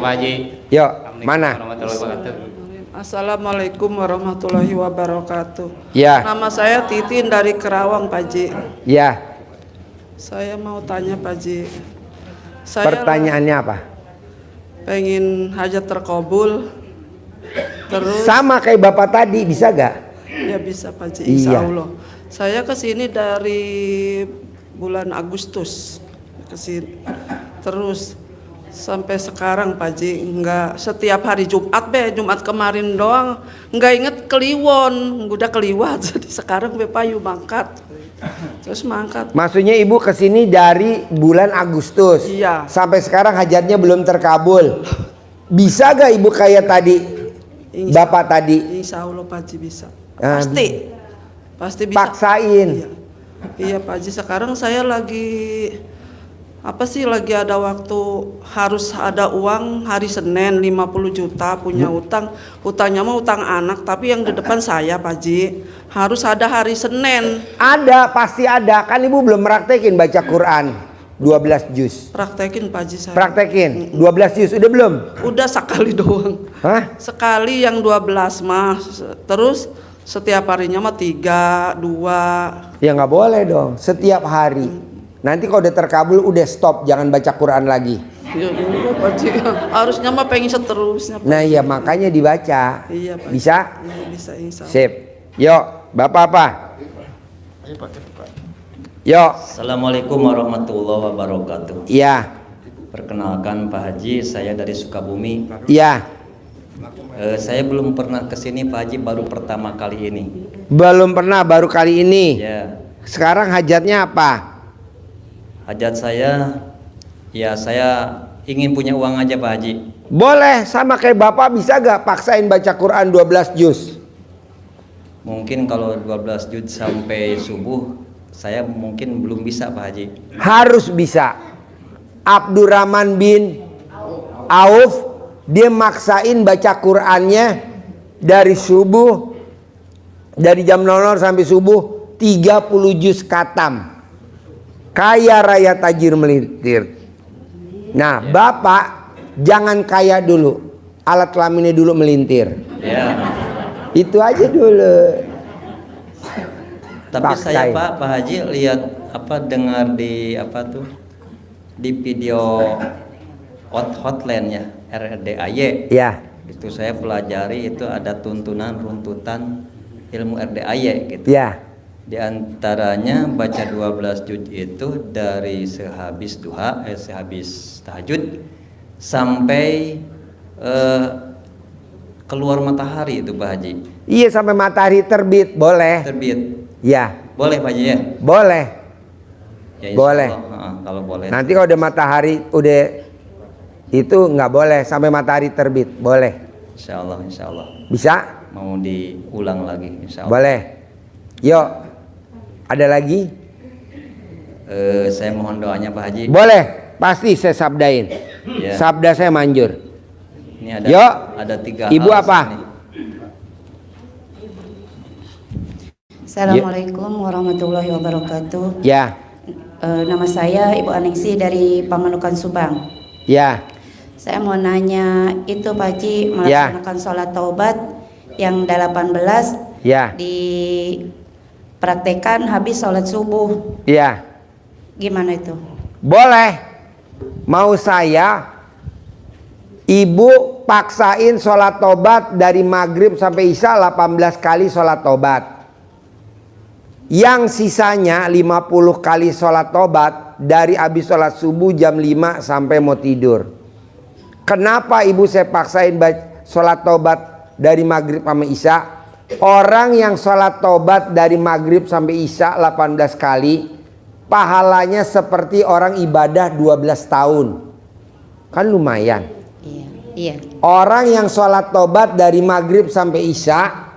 Pak Haji. Yuk, mana? Assalamualaikum warahmatullahi wabarakatuh. Ya. Nama saya Titin dari Kerawang, Pak Haji. Ya. Saya mau tanya, Pak Haji. Saya Pertanyaannya apa? pengen hajat terkabul. Terus Sama kayak Bapak tadi, bisa gak? ya bisa, Pak Haji, insya Iya. Allah. Saya kesini dari bulan Agustus kesini. Terus sampai sekarang Pak Haji nggak setiap hari Jumat Jumat kemarin doang nggak inget Kliwon, udah keliwat. Jadi sekarang payu mangkat, terus mangkat. Maksudnya Ibu kesini dari bulan Agustus. Iya. Sampai sekarang hajatnya belum terkabul. Bisa gak Ibu kayak tadi? Bapak tadi? Insya Allah Pak Haji bisa. Ah, Pasti bisa. Paksain. Iya Pak Haji, sekarang saya lagi lagi ada waktu, harus ada uang hari Senin 50 juta punya utang. Utangnya mau utang anak, tapi yang di depan saya Pak Haji. Harus ada hari Senin. Ada, pasti ada. Kan Ibu belum praktekin baca Quran 12 juz. Praktekin Pak Haji saya. Praktekin 12 juz, udah belum? Udah sekali doang. Hah? Sekali yang 12 mah. Terus setiap harinya mah 3, 2. Ya nggak boleh dong, setiap hari. Nanti kalau udah terkabul udah stop, jangan baca Quran lagi. Ya udah Pak Haji. Harusnya mah pengen seterusnya Pak. Nah iya makanya dibaca. Iya Pak. Bisa? Iya, bisa insya Allah. Sip. Yuk, Bapak apa? Yuk. Assalamualaikum warahmatullahi wabarakatuh. Iya. Perkenalkan Pak Haji, saya dari Sukabumi. Iya. Saya belum pernah kesini Pak Haji, baru pertama kali ini. Belum pernah, baru kali ini. Ya. Sekarang hajatnya apa? Hajat saya, ya saya ingin punya uang aja Pak Haji. Boleh, sama kayak Bapak, bisa gak paksain baca Quran 12 juz? Mungkin kalau 12 juz sampai subuh, saya mungkin belum bisa Pak Haji. Harus bisa. Abdurrahman bin Auf, dia maksain baca Qurannya dari subuh, dari jam 00 sampai subuh 30 juz katam. Kaya raya tajir melintir. Nah, Bapak jangan kaya dulu, alat kelaminnya dulu melintir. Ya. Itu aja dulu. Tapi saya Paksain. Pak Haji lihat dengar di di video hotline ya, RDAY. Ya. Itu saya pelajari, itu ada runtutan ilmu RDAY gitu. Ya. Di antaranya baca 12 juz itu dari sehabis duha, sehabis tahajud sampai keluar matahari itu Pak Haji. Iya, sampai matahari terbit, boleh. Terbit. Ya. Boleh Pak Haji ya? Boleh. Ya, insya Boleh. Allah, kalau boleh. Nanti kalau udah matahari udah itu nggak boleh sampai matahari terbit, boleh. Insya Allah, insya Allah. Bisa? Mau diulang lagi, insya Allah. Boleh. Yuk. Ada lagi? Saya mohon doanya Pak Haji. Boleh. Pasti saya sabdain. Ya. Sabda saya manjur. Ini ada, Yuk. ada 3 Ibu hal apa? sini. Assalamualaikum warahmatullahi wabarakatuh. Ya. Nama saya Ibu Aningsi dari Pamanukan Subang. Ya. Saya mau nanya, itu Pak Haji melaksanakan sholat taubat yang 18 Ya. dipraktekkan habis sholat subuh. Ya. Gimana itu? Boleh. Mau saya Ibu paksain sholat tobat dari maghrib sampai isya 18 kali sholat tobat. Yang sisanya 50 kali sholat tobat dari habis sholat subuh jam 5 sampai mau tidur. Kenapa Ibu saya paksain sholat tobat dari maghrib sampai isya? Orang yang sholat tobat dari maghrib sampai isya 18 kali, pahalanya seperti orang ibadah 12 tahun. Kan lumayan. Iya. Iya. Orang yang sholat tobat dari maghrib sampai isya,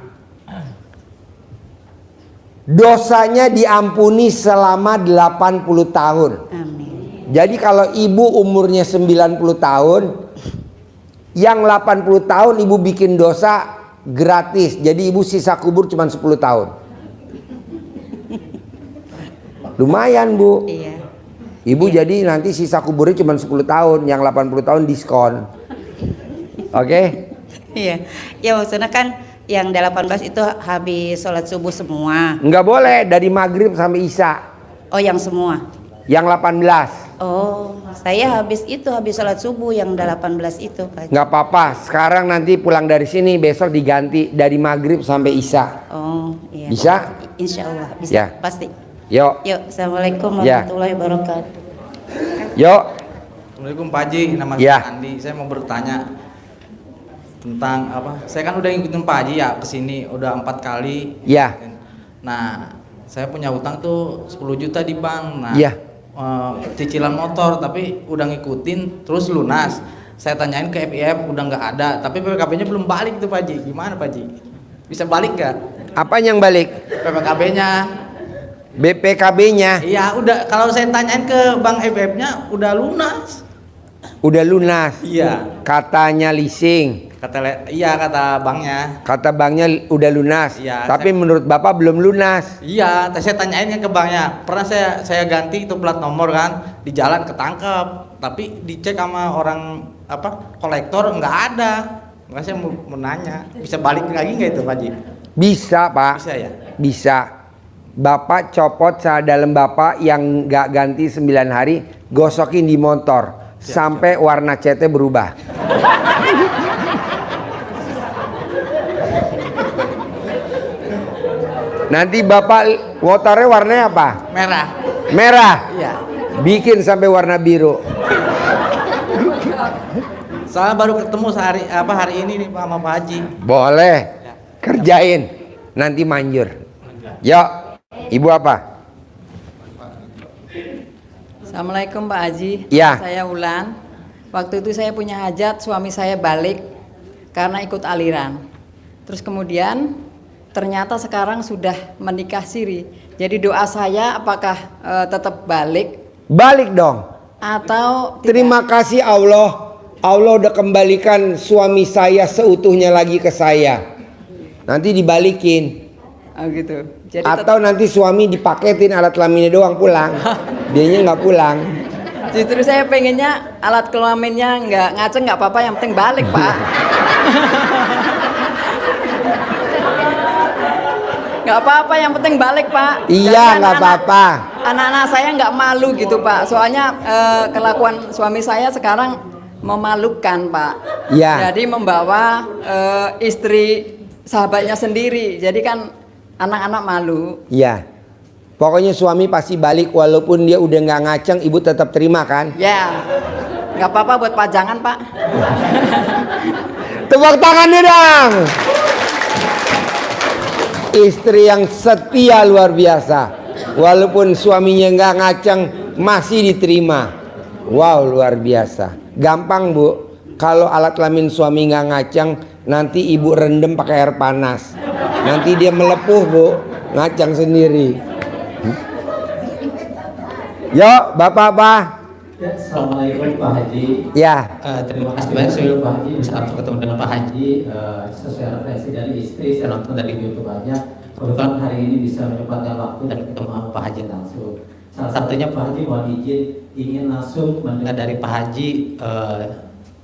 dosanya diampuni selama 80 tahun. Amin. Jadi kalau ibu umurnya 90 tahun, yang 80 tahun ibu bikin dosa gratis. Jadi ibu sisa kubur cuma 10 tahun. Lumayan Bu. Iya. Ibu jadi nanti sisa kuburnya cuma 10 tahun, yang 80 tahun diskon. Oke? Iya. Ya maksudnya kan yang 18 itu habis sholat subuh semua. Nggak boleh dari maghrib sampai isya. Oh, yang semua. Yang 18. Oh, saya habis sholat subuh yang 18 itu, Pak. Nggak apa-apa. Sekarang nanti pulang dari sini, besok diganti dari maghrib sampai isya. Oh, iya. Bisa? Insya Allah bisa. Ya. Pasti. Yuk. Yuk, assalamualaikum Ya. warahmatullahi wabarakatuh. Yuk. Assalamualaikum Pak Haji, nama Ya. saya Andi. Saya mau bertanya tentang apa? Saya kan udah ngikutin Pak Haji ya kesini udah 4 kali. Ya. Nah, saya punya utang tuh 10 juta di bank. Nah, Ya. cicilan motor tapi udah ngikutin terus lunas. Saya tanyain ke FIF udah nggak ada, tapi PPKB-nya belum balik tuh Pak Haji. Gimana Pak Haji? Bisa balik nggak? Apa yang balik? PPKB-nya? BPKB-nya Iya, udah. Kalau saya tanyain ke bank FIF-nya udah lunas. udah lunas. Iya. Katanya leasing. Iya kata banknya. Kata banknya udah lunas. Iya, Tapi menurut Bapak belum lunas. Iya, saya tanyain ke banknya. Pernah saya ganti itu plat nomor kan, di jalan ketangkep. Tapi dicek sama orang kolektor nggak ada. Makanya saya mau nanya, bisa balik lagi nggak itu Pak Haji? Bisa Pak. Bisa ya? Bisa. Bapak copot dalam Bapak yang nggak ganti 9 hari, gosokin di motor sampai warna catnya berubah. Nanti Bapak motornya warnanya apa? Merah. Merah. Iya. Bikin sampai warna biru. Soalnya baru ketemu hari ini nih sama Pak Haji. Boleh. Kerjain. Nanti manjur. Yuk. Ibu apa? Assalamualaikum Pak Haji. Ya. Saya Ulan. Waktu itu saya punya hajat, suami saya balik karena ikut aliran. Terus kemudian ternyata sekarang sudah menikah siri. Jadi doa saya apakah tetap balik Balik dong. atau tidak? Terima kasih Allah. Allah udah kembalikan suami saya seutuhnya lagi ke saya. Nanti dibalikin. Oh gitu. Jadi Atau nanti suami dipaketin alat kelaminnya doang pulang. Dianya nggak pulang. justru saya pengennya alat kelaminnya nggak ngaceng nggak apa-apa, yang penting balik Pak. Nggak apa-apa, yang penting balik Pak. Iya, Jadi nggak anak-anak- apa-apa. Anak-anak saya nggak malu gitu Pak. Soalnya kelakuan suami saya sekarang memalukan Pak. Iya. Jadi membawa istri sahabatnya sendiri. Jadi kan anak-anak malu. Iya. Pokoknya suami pasti balik walaupun dia udah nggak ngaceng, ibu tetap terima kan? Ya, nggak apa-apa buat pajangan Pak. Tepuk tangannya dong. Istri yang setia luar biasa. Walaupun suaminya nggak ngaceng masih diterima. Wow, luar biasa. Gampang Bu. Kalau alat kelamin suami nggak ngaceng, nanti ibu rendem pakai air panas. Nanti dia melepuh Bu, ngaceng sendiri. Yuk, Bapak-bapak. Ya, Assalamualaikum Pak Haji. Ya, Terima kasih banyak saya Pak Haji bisa langsung ketemu dengan Pak Haji. Sesuai referensi dari istri, saya nonton dari YouTube aja. Kebetulan hari ini bisa menyempatkan waktu dan ketemu sama Pak Haji langsung. Salah satunya Pak Haji mohon izin ingin langsung mendengar dari Pak Haji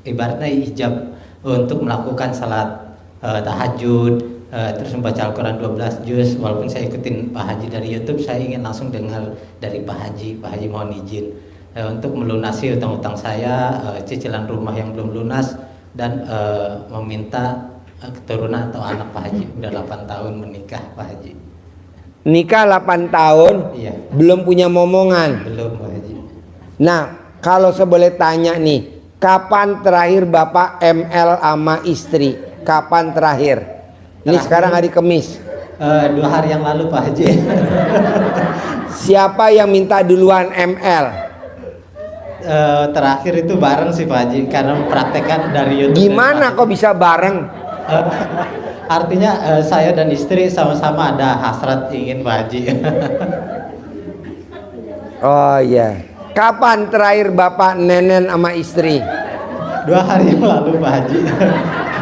ibaratnya ijab untuk melakukan salat tahajud, terus membaca Al-Quran 12 juz. Walaupun saya ikutin Pak Haji dari YouTube, saya ingin langsung dengar dari Pak Haji. Pak Haji mohon izin untuk melunasi utang-utang saya, cicilan rumah yang belum lunas, dan meminta keturunan atau anak Pak Haji. Udah 8 tahun menikah Pak Haji. nikah 8 tahun, Iya. belum punya momongan. Belum Pak Haji. Nah, kalau saya boleh tanya nih, kapan terakhir Bapak ML sama istri? Kapan terakhir? Ini Terakhir. sekarang hari Kamis. 2 hari yang lalu Pak Haji. Siapa yang minta duluan ML? Terakhir itu bareng sih Pak Haji karena mempraktekkan dari YouTube. Gimana kok bisa bareng? Artinya saya dan istri sama-sama ada hasrat ingin Pak Haji. Oh iya. Kapan terakhir Bapak nenen sama istri? 2 hari yang lalu Pak Haji.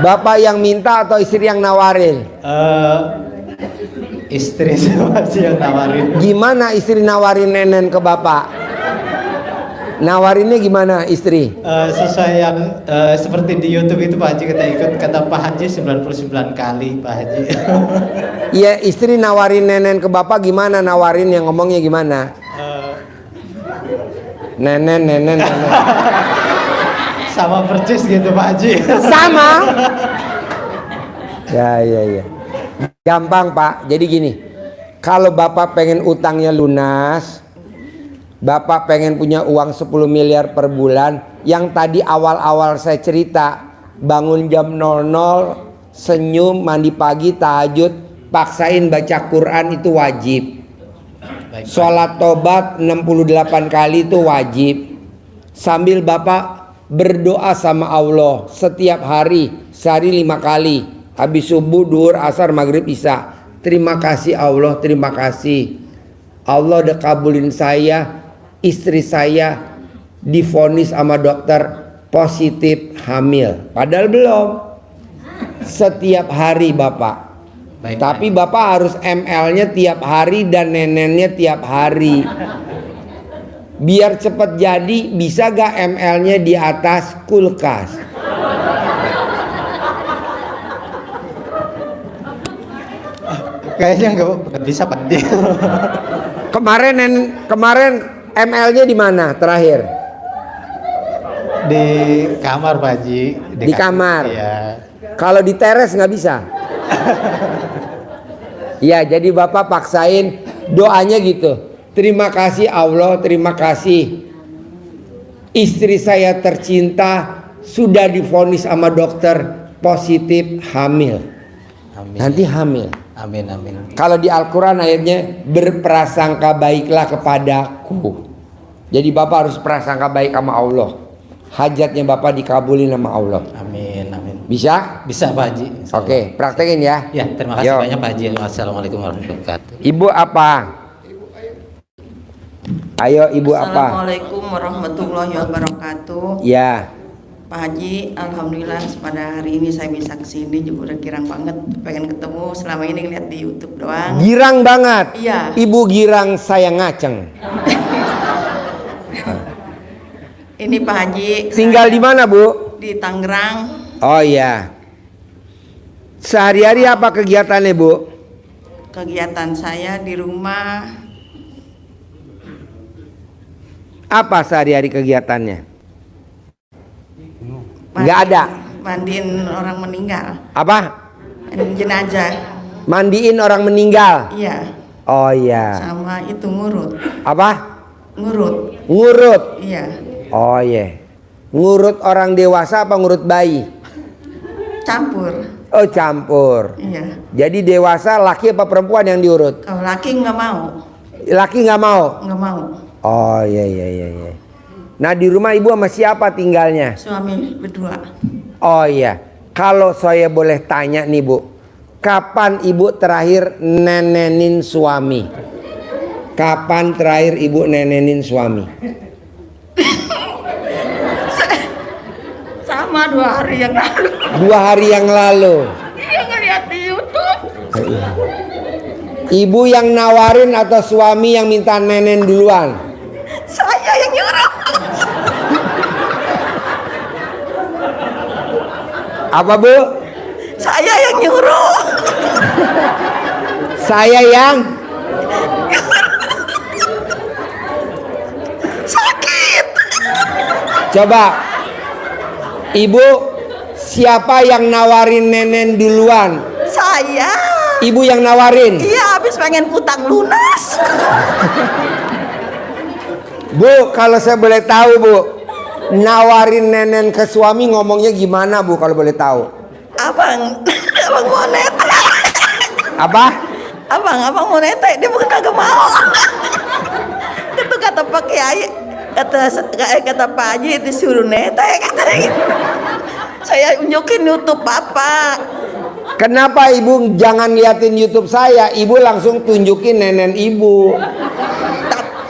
Bapak yang minta atau istri yang nawarin? Istri saya masih yang nawarin. Gimana istri nawarin nenen ke Bapak? Nawarinnya gimana istri? Sesuai yang seperti di YouTube itu Pak Haji, kita ikut kata Pak Haji 99 kali Pak Haji. Iya, istri nawarin nenen ke bapak gimana? Nawarin yang ngomongnya gimana? Nenen. Sama percis gitu Pak Haji. Sama. Ya. Gampang Pak. Jadi gini, kalau bapak pengen utangnya lunas, bapak pengen punya uang 10 miliar per bulan, yang tadi awal-awal saya cerita, bangun jam 00, senyum, mandi pagi, tahajud, paksain baca Quran itu wajib. Baik, Sholat tobat 68 kali itu wajib. Sambil bapak berdoa sama Allah setiap hari, sehari 5 kali. Habis subuh, duhur, asar, maghrib, isya. Terima kasih Allah, terima kasih. Allah udah kabulin saya, istri saya divonis sama dokter positif hamil. Padahal belum. Setiap hari bapak. Baik, Tapi bapak harus ML-nya tiap hari dan nenennya tiap hari. Biar cepat jadi, bisa gak ML-nya di atas kulkas? Kayaknya nggak bisa Pak Haji. Kemarin ML-nya di mana terakhir? Di kamar Pak Haji. Di kamar. Iya. Kalau di teres nggak bisa. Ya, jadi bapak paksain doanya gitu. Terima kasih Allah, terima kasih. Istri saya tercinta sudah divonis sama dokter positif hamil. Amin. Nanti hamil. Amin. Kalau di Al-Quran ayatnya berprasangka baiklah kepadaku. Jadi bapak harus prasangka baik sama Allah. Hajatnya bapak dikabulin sama Allah. Amin. Bisa? Bisa Pak Haji. Oke, praktekin ya. Ya, terima kasih Yo. banyak Pak Haji. Wassalamualaikum warahmatullahi wabarakatuh. Ibu apa? Ayo ibu apa? Assalamualaikum warahmatullahi wabarakatuh. Ya. Pak Haji, alhamdulillah pada hari ini saya bisa kesini juga udah girang banget, pengen ketemu. Selama ini lihat di YouTube doang. Girang banget. Iya. Ibu girang, saya ngaceng. Ini Pak Haji. Tinggal di mana Bu? Di Tangerang. Oh iya. Sehari-hari apa kegiatannya Bu? Kegiatan saya di rumah. Apa sehari-hari kegiatannya? Nggak mandi- ada. Mandiin orang meninggal. Apa? Jenazah. Mandiin orang meninggal. Iya. Oh iya. Sama itu ngurut. Apa? Ngurut. Ngurut. Iya. Oh iya. Ngurut orang dewasa apa ngurut bayi? Campur. Oh campur. Iya. Jadi dewasa laki apa perempuan yang diurut? Kalau laki nggak mau. Laki nggak mau? Nggak mau. Oh iya. Nah di rumah ibu sama siapa tinggalnya? Suami berdua. Oh iya. Kalau saya boleh tanya nih Bu, kapan ibu terakhir nenenin suami? Kapan terakhir ibu nenenin suami? Sama 2 hari yang lalu. 2 hari yang lalu. Iya, ngeliat di YouTube. Ibu yang nawarin atau suami yang minta nenen duluan? Saya yang nyuruh. Apa Bu? Saya yang nyuruh. Saya yang Sakit. coba. Ibu, siapa yang nawarin nenen duluan? Saya. Ibu yang nawarin. Iya, habis pengen utang lunas. Bu, kalau saya boleh tahu Bu, nawarin nenen ke suami ngomongnya gimana Bu kalau boleh tahu? Abang mau netek. Apa? Abang mau netek, dia bukan kagak mau. Itu kata Pak Kiai, kata Pak Haji disuruh netek katanya. Saya unjukin YouTube Bapak. Kenapa ibu jangan liatin YouTube saya? Ibu langsung tunjukin nenen ibu.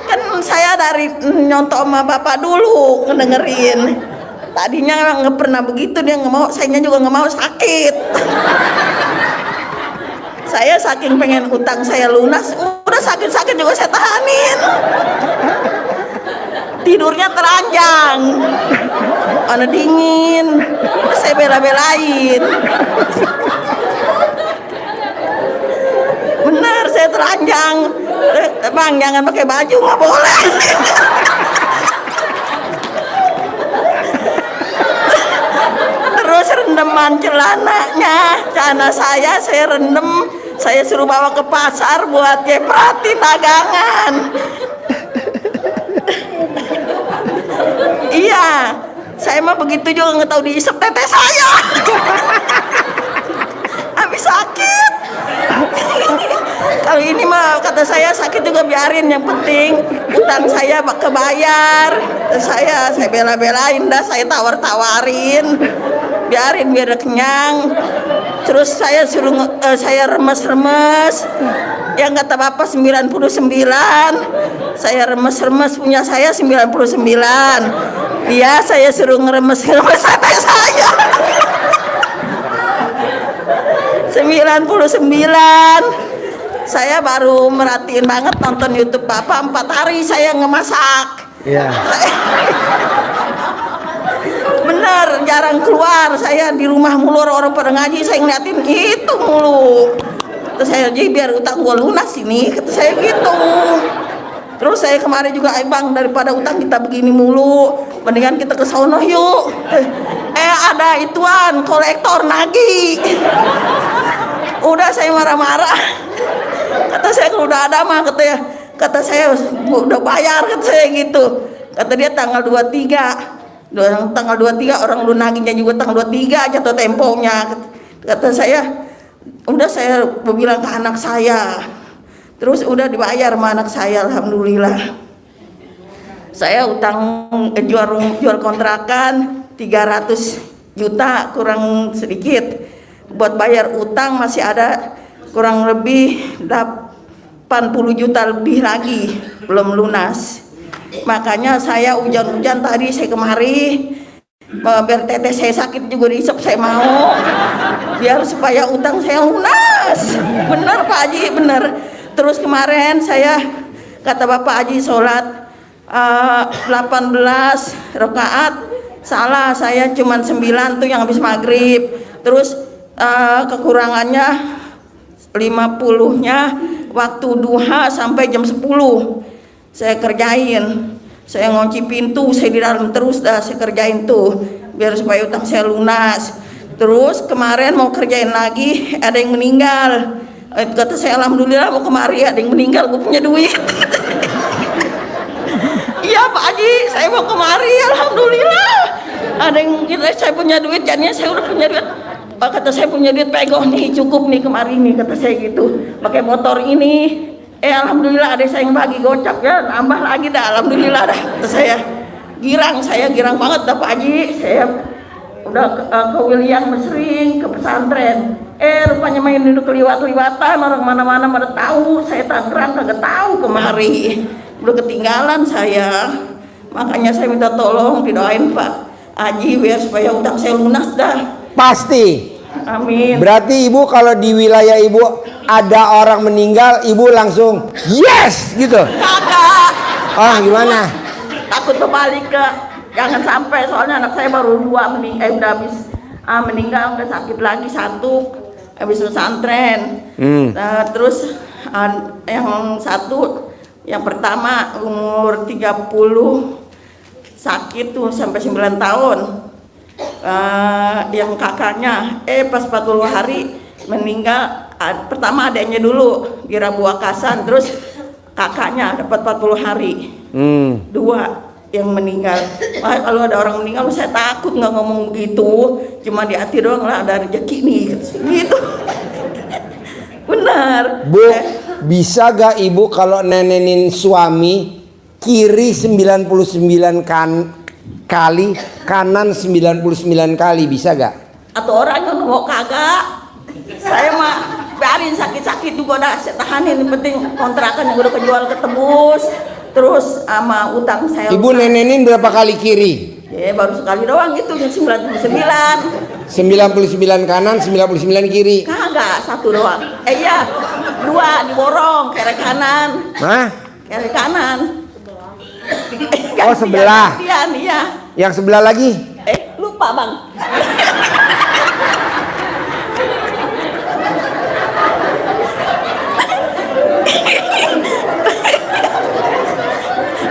Kan saya dari nyontok sama Bapak dulu ngedengerin. Tadinya nggak pernah begitu, dia nggak mau, sayanya juga nggak mau, sakit. Saya saking pengen utang saya lunas, udah sakit-sakit juga saya tahanin. tidurnya teranjang. Mana dingin. Saya bela-belain. Bener, saya teranjang. Bang, jangan pakai baju, nggak boleh. Terus rendeman celana saya rendem, saya suruh bawa ke pasar buat nyepratin dagangan. Iya, saya mah begitu juga nggak tahu diisep teteh saya. Habis sakit. Kalau ini mah kata saya sakit juga biarin, yang penting utang saya kebayar. Saya bela-belain dah, saya tawar-tawarin. Biarin biar kenyang. Terus saya suruh saya remes-remes. Yang kata Bapak 99. Saya remes-remes, punya saya 99. Dia saya suruh ngeremes-ngeremes hati saya. 99. Saya baru merhatiin banget nonton YouTube Bapak, 4 hari saya ngemasak. Iya. Bener, jarang keluar. Saya di rumah mulu, orang pada ngaji, saya ngeliatin gitu mulu. Terus saya, jadi biar utang gue lunas ini, kata saya gitu. Terus saya kemarin juga, Bang, daripada utang kita begini mulu, mendingan kita ke sono yuk. Ada ituan kolektor nagih. Udah saya marah-marah. Kata saya kalau udah ada mah, kata saya udah bayar, kata saya gitu. Kata dia tanggal 23. Tanggal 23 orang lu nagihnya juga tanggal 23 jatuh temponya. Kata saya, udah saya bilang ke anak saya. Terus udah dibayar sama anak saya, alhamdulillah. Saya utang jual kontrakan 300 juta kurang sedikit. Buat bayar utang masih ada kurang lebih 80 juta lebih lagi belum lunas. Makanya saya hujan-hujan tadi saya kemari biar teteh saya sakit juga diisep, saya mau biar supaya utang saya lunas. Bener Pak Haji, bener. Terus kemarin saya kata Bapak Haji sholat 18 rakaat, salah, saya cuman 9 tuh yang habis maghrib. Terus kekurangannya 50-nya waktu duha sampai jam 10 saya kerjain. Saya ngunci pintu, saya di dalam terus dah saya kerjain tuh biar supaya utang saya lunas. Terus kemarin mau kerjain lagi, ada yang meninggal. Kata saya, alhamdulillah mau kemari ada yang meninggal, gue punya duit. Iya Pak Haji, saya mau kemari, alhamdulillah ada yang saya punya duit, jadinya saya udah punya duit. Kata saya punya duit, pegoh nih, cukup nih kemari nih, kata saya gitu, pakai motor ini. Alhamdulillah ada saya yang bagi gocap ya, nambah lagi dah, alhamdulillah dah. Kata saya girang banget dah Pak Haji. Saya udah ke William Mesring, ke pesantren. Rupanya main duduk keliwat-liwatan, orang mana-mana pada tahu. Saya Tangerang kagak tahu kemari. Udah ketinggalan saya. Makanya saya minta tolong didoain Pak Haji biar supaya utang saya lunas dah. Pasti. Amin. Berarti Ibu kalau di wilayah Ibu ada orang meninggal, Ibu langsung yes gitu. Kagak. Oh, gimana? Takut kembali ke, jangan sampai, soalnya anak saya baru 2 udah habis meninggal, udah sakit lagi 1 habis pesantren. Terus yang 1, yang pertama umur 30 sakit tuh sampai 9 tahun. Yang kakaknya pas 40 hari meninggal. Pertama adanya dulu di Rabu Akasan, terus kakaknya dapat 40 hari. 2 yang meninggal. Kalau ada orang meninggal saya takut, nggak ngomong begitu, cuma di hati doang lah, ada rezeki nih gitu. Benar Bu, bisa gak Ibu kalau nenenin suami kiri 99 kali, kanan 99 kali, bisa gak? Atau orang yang mau kagak, saya mah biarin sakit-sakit juga dah, saya tahanin, yang penting kontrakan yang udah kejual ketebus. Terus sama utang saya. Ibu nenenin berapa kali kiri? Baru sekali doang itu, yang 99. 99 kanan, 99 kiri. Kagak, 1 doang. Iya, 2 diborong kiri kanan. Hah? Kiri kanan. Oh, sebelah. Gantian, iya. Yang sebelah lagi? Lupa bang.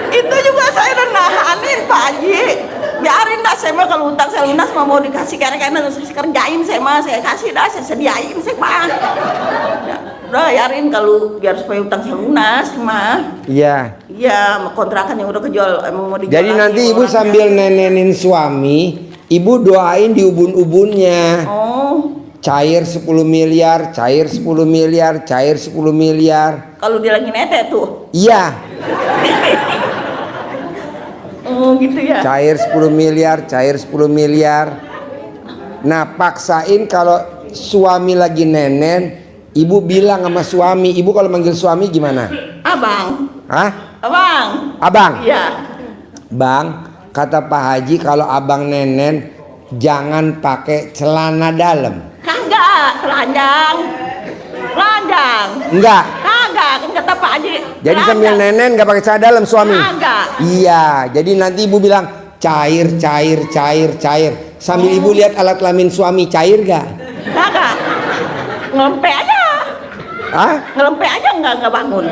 Itu juga saya udah nahanin Pak Haji. Biarin dah, saya mah kalau utang saya lunas mau dikasih karena saya kerjain, saya mah saya kasih dah, saya sediain saya mah. Udah biarin kalau biar supaya utang saya lunas mah. Iya. Iya, kontrakan yang udah kejual emang mau dijual. Jadi lagi nanti ibu orangnya. sambil nenenin suami, ibu doain di ubun-ubunnya. Oh, Cair 10 miliar, cair 10 miliar, cair 10 miliar. kalau dia lagi netek tuh. Iya, Oh, gitu ya. cair 10 miliar, cair 10 miliar. Nah, paksain kalau suami lagi nenen, ibu bilang sama suami, ibu kalau manggil suami gimana? Abang. Hah? Abang. Abang? Iya. Bang, kata Pak Haji kalau abang nenen jangan pakai celana dalam. Kagak, telanjang. Telanjang. Enggak. Kagak, kan kata Pak Haji. Jadi sambil nenen nggak pakai celana dalam suami. Kagak. Iya, jadi nanti ibu bilang cair, cair, cair, cair. Sambil ibu lihat alat kelamin suami cair gak? Kagak. Ngelempe aja. Hah? Ngelempe aja enggak bangun.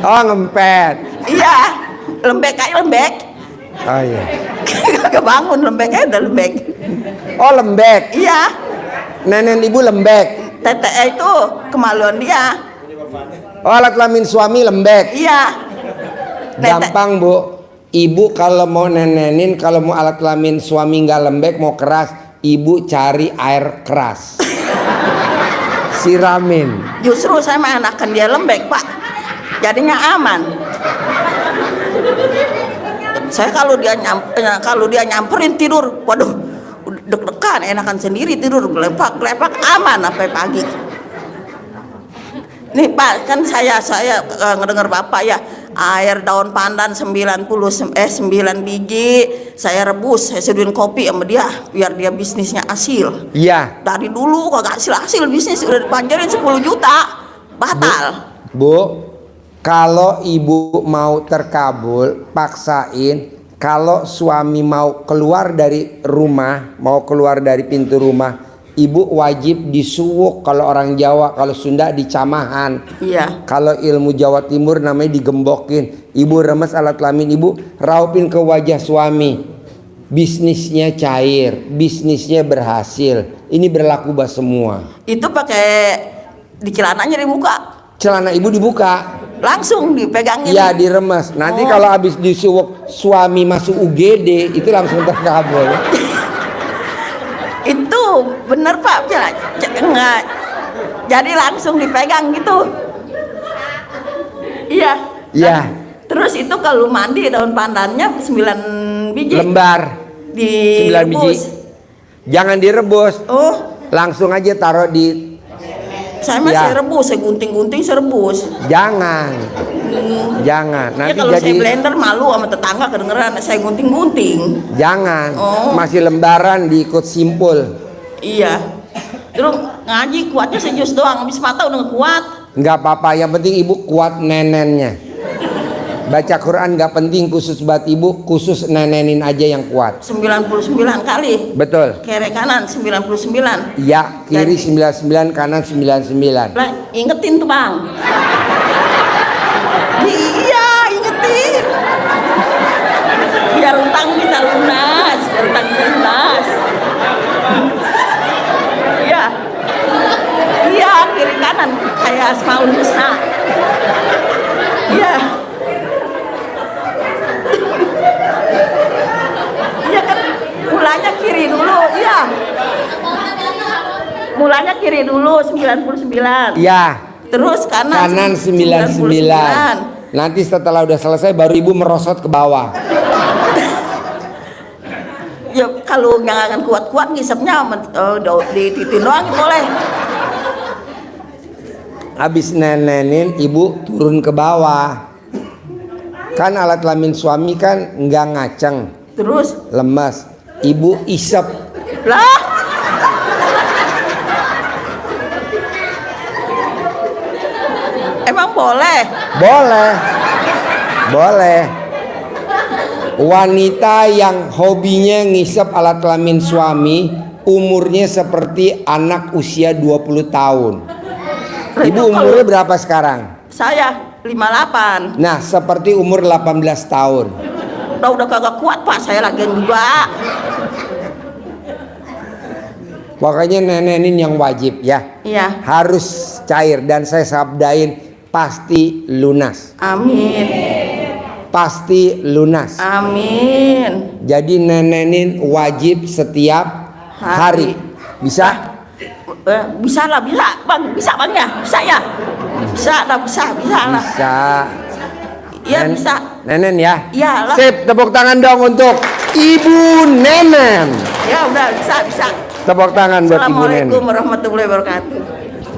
Oh, ngempet. Iya. Lembek aja lembek. Oh iya. Kagak bangun, lembek aja udah lembek. Oh, lembek. Iya. Nenen ibu lembek. Tete itu kemaluan dia. Oh, alat kelamin suami lembek. Iya. Gampang, Bu. Ibu kalau mau nenenin, kalau mau alat kelamin suami nggak lembek, mau keras, ibu cari air keras. Siramin. Justru saya mah enakan dia lembek, Pak. Jadinya aman. Saya kalau dia nyamperin tidur, waduh, deg-degan, enakan sendiri tidur, gelepak aman sampai pagi. Nih Pak, kan saya ngedengar Bapak ya, air daun pandan 9 biji, saya rebus, saya seduhin kopi sama dia biar dia bisnisnya hasil. Iya. Dari dulu kagak hasil bisnis udah dipanjarin 10 juta, batal. Bu, kalau ibu mau terkabul, paksain. Kalau suami mau keluar dari rumah, mau keluar dari pintu rumah, ibu wajib disuwuk. Kalau orang Jawa, kalau Sunda dicamahan. Iya. Kalau ilmu Jawa Timur namanya digembokin. Ibu remes alat kelamin ibu, raupin ke wajah suami. Bisnisnya cair, bisnisnya berhasil. Ini berlaku buat semua. Itu pakai di celananya dibuka, Celana ibu dibuka. langsung dipegangin. Iya, diremes. Nanti kalau habis disuwuk suami masuk UGD itu langsung terkabul. Itu bener Pak, enggak. Jadi langsung dipegang gitu. Iya. Iya. Terus itu kalau mandi daun pandannya 9 biji. Lembar. 9 biji. Direbus. Jangan direbus. Oh, Langsung aja taruh di. saya masih Ya. rebus, saya gunting-gunting, saya rebus. Jangan. Jangan. Ya Nanti kalau jadi. saya blender malu sama tetangga kedengeran saya gunting-gunting. Jangan. Oh. Masih lembaran diikut simpul. Iya. Terus ngaji kuatnya sejus doang, habis mata udah kuat. Nggak apa-apa. Yang penting ibu kuat nenennya. Baca Quran nggak penting khusus buat ibu, khusus nenenin aja yang kuat. 99 kali. Betul. Kiri kanan 99. Ya, kiri 99, kanan 99. Lah, ingetin tuh Bang. Iya, ingetin. Biar utang kita lunas, biar utang kita lunas. Iya. Iya, kiri kanan kayak Asmaul Husna. Iya. Iya kan, mulanya kiri dulu, iya. Mulanya kiri dulu 99. Ya. Terus Kanan 99. Nanti setelah udah selesai baru ibu merosot ke bawah. Ya kalau nggak akan kuat-kuat ngisepnya dititin doang boleh. Habis nenenin ibu turun ke bawah. Kan alat kelamin suami kan nggak ngaceng, Terus lemas. Ibu isep. lah. Emang boleh? Boleh. Boleh. Wanita yang hobinya ngisep alat kelamin suami, umurnya seperti anak usia 20 tahun. Ibu umurnya berapa sekarang? Saya 58. Nah, seperti umur 18 tahun. Udah kagak kuat Pak, saya lagi juga. Pokoknya nenenin yang wajib ya. Iya. Harus cair dan saya sabdain pasti lunas. Amin. Pasti lunas. Amin. Jadi nenenin wajib setiap hari. Bisa? Bisa lah, bisa Bang, bisa Bang ya, bisa ya. Bisa lah, bisa lah. Bisa. Iya bisa. Nenen ya. Iya lah. Sip, tepuk tangan dong untuk Ibu Nenen. Ya udah bisa. Tepuk tangan buat Ibu Nenen. Assalamualaikum warahmatullahi wabarakatuh.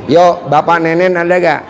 Yo, Bapak Nenen ada gak?